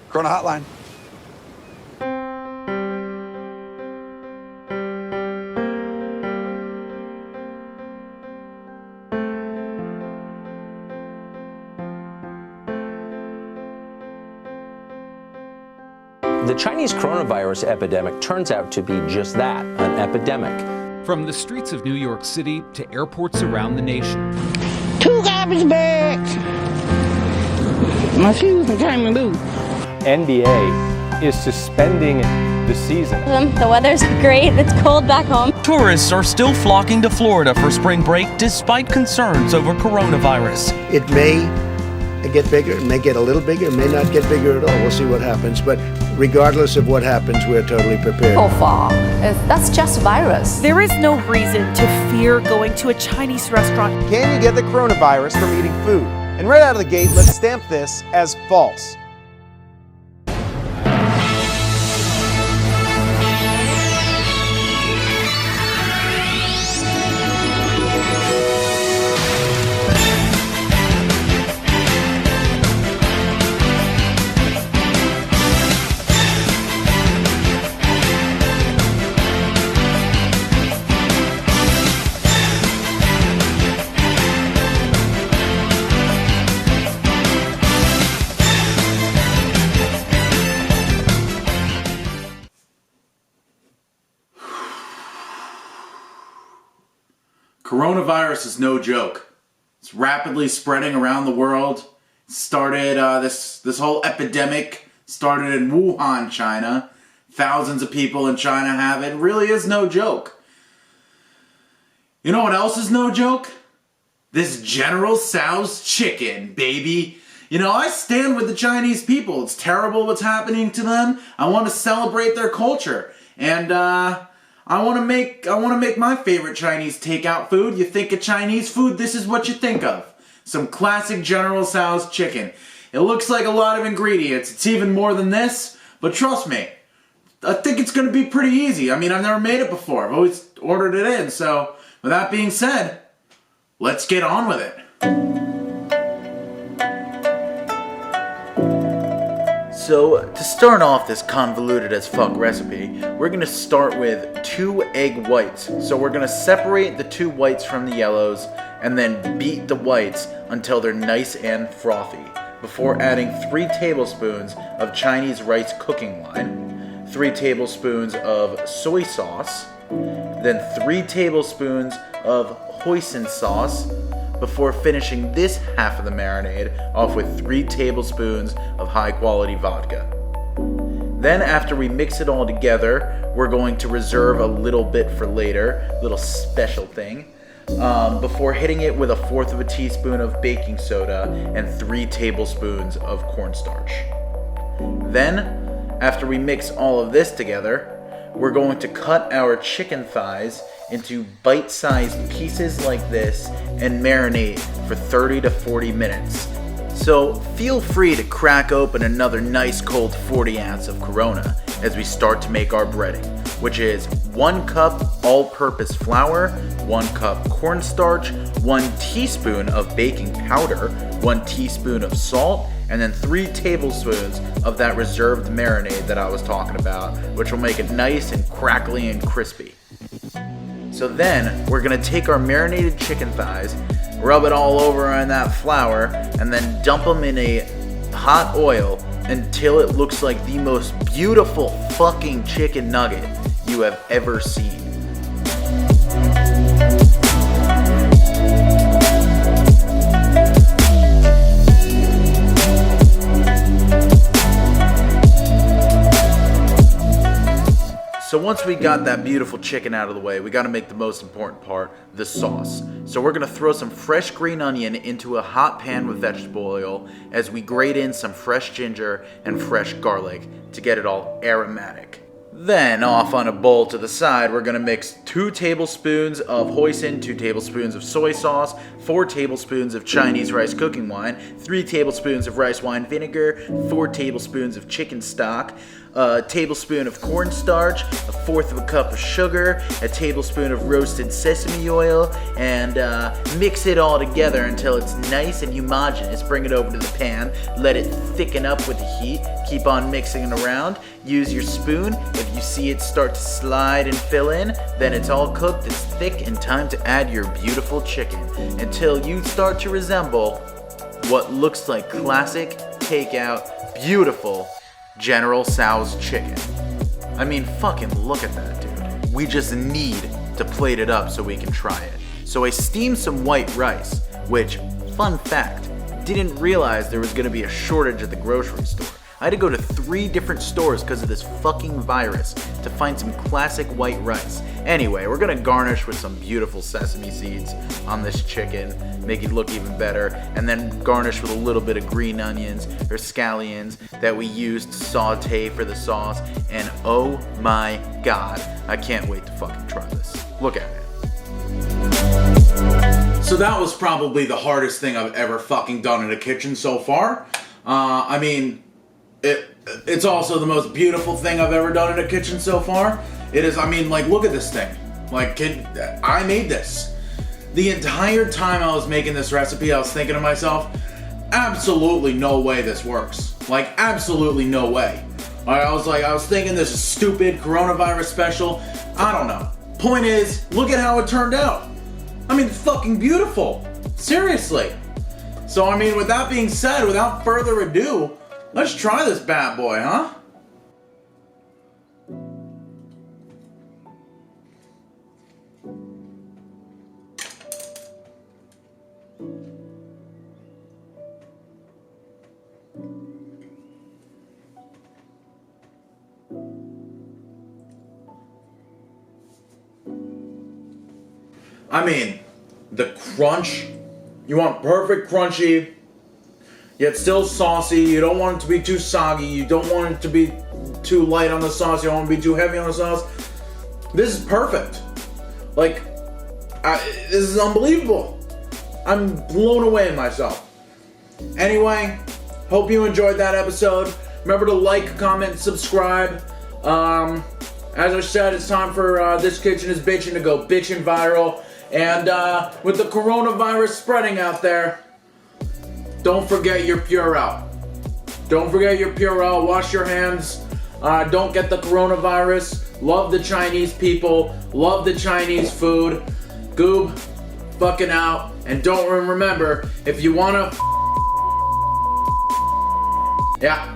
Corona Hotline. The Chinese coronavirus epidemic turns out to be just that, an epidemic. From the streets of New York City to airports around the nation. 2 garbage bags. My shoes and came loose. NBA is suspending the season. The weather's great. It's cold back home. Tourists are still flocking to Florida for spring break despite concerns over coronavirus. It may get bigger, it may get a little bigger, it may not get bigger at all. We'll see what happens. But regardless of what happens, we're totally prepared. So far, that's just virus. There is no reason to fear going to a Chinese restaurant. Can you get the coronavirus from eating food? And right out of the gate, let's stamp this as false. Coronavirus is no joke. It's rapidly spreading around the world. It started, this whole epidemic started in Wuhan, China. Thousands of people in China have it. It really is no joke. You know what else is no joke? This General Tso's chicken, baby. You know, I stand with the Chinese people. It's terrible what's happening to them. I want to celebrate their culture. And, I want to make my favorite Chinese takeout food. You think of Chinese food, this is what you think of. Some classic General Tso's chicken. It looks like a lot of ingredients. It's even more than this, but trust me, I think it's going to be pretty easy. I mean, I've never made it before. I've always ordered it in. So, with that being said, let's get on with it. So, to start off this convoluted as fuck recipe, we're going to start with 2 egg whites. So we're going to separate the 2 whites from the yellows and then beat the whites until they're nice and frothy before adding 3 tablespoons of Chinese rice cooking wine, 3 tablespoons of soy sauce, then 3 tablespoons of hoisin sauce, before finishing this half of the marinade off with 3 tablespoons of high quality vodka. Then after we mix it all together, we're going to reserve a little bit for later, little special thing, before hitting it with 1/4 teaspoon of baking soda and 3 tablespoons of cornstarch. Then, after we mix all of this together, we're going to cut our chicken thighs into bite-sized pieces like this and marinate for 30 to 40 minutes. So feel free to crack open another nice cold 40 ounce of Corona as we start to make our breading, which is 1 cup all-purpose flour, 1 cup cornstarch, 1 teaspoon of baking powder, 1 teaspoon of salt, and then 3 tablespoons of that reserved marinade that I was talking about, which will make it nice and crackly and crispy. So then, we're going to take our marinated chicken thighs, rub it all over on that flour, and then dump them in a hot oil until it looks like the most beautiful fucking chicken nugget you have ever seen. So once we got that beautiful chicken out of the way, we got to make the most important part, the sauce. So we're going to throw some fresh green onion into a hot pan with vegetable oil as we grate in some fresh ginger and fresh garlic to get it all aromatic. Then, off on a bowl to the side, we're going to mix 2 tablespoons of hoisin, 2 tablespoons of soy sauce, 4 tablespoons of Chinese rice cooking wine, 3 tablespoons of rice wine vinegar, 4 tablespoons of chicken stock, a tablespoon of cornstarch, a fourth of a cup of sugar, a tablespoon of roasted sesame oil, and mix it all together until it's nice and homogeneous. Bring it over to the pan, let it thicken up with the heat, keep on mixing it around, use your spoon. If you see it start to slide and fill in, then it's all cooked, it's thick, and time to add your beautiful chicken until you start to resemble what looks like classic, takeout, beautiful General Tso's chicken. I mean, fucking look at that, dude. We just need to plate it up so we can try it. So I steamed some white rice, which, fun fact, didn't realize there was gonna be a shortage at the grocery store. I had to go to 3 different stores because of this fucking virus to find some classic white rice. Anyway, we're gonna garnish with some beautiful sesame seeds on this chicken, make it look even better, and then garnish with a little bit of green onions or scallions that we used to saute for the sauce. And oh my god, I can't wait to fucking try this. Look at it. So that was probably the hardest thing I've ever fucking done in a kitchen so far. I mean, it's also the most beautiful thing I've ever done in a kitchen so far. It is, I mean, like, look at this thing. Like, I made this. The entire time I was making this recipe, I was thinking to myself, absolutely no way this works. Like, absolutely no way. I was thinking this is stupid coronavirus special. I don't know. Point is, look at how it turned out. I mean, it's fucking beautiful. Seriously. So, I mean, with that being said, without further ado, let's try this bad boy, huh? I mean, the crunch, you want perfect crunchy, yet still saucy. You don't want it to be too soggy. You don't want it to be too light on the sauce. You don't want it to be too heavy on the sauce. This is perfect. Like, this is unbelievable. I'm blown away in myself. Anyway, hope you enjoyed that episode. Remember to like, comment, subscribe. As I said, it's time for This Kitchen is Bitchin' to go bitchin' viral. And with the coronavirus spreading out there, don't forget your Purell. Don't forget your Purell. Wash your hands. Don't get the coronavirus. Love the Chinese people. Love the Chinese food. Goob, fucking out. And don't remember, if you wanna... Yeah.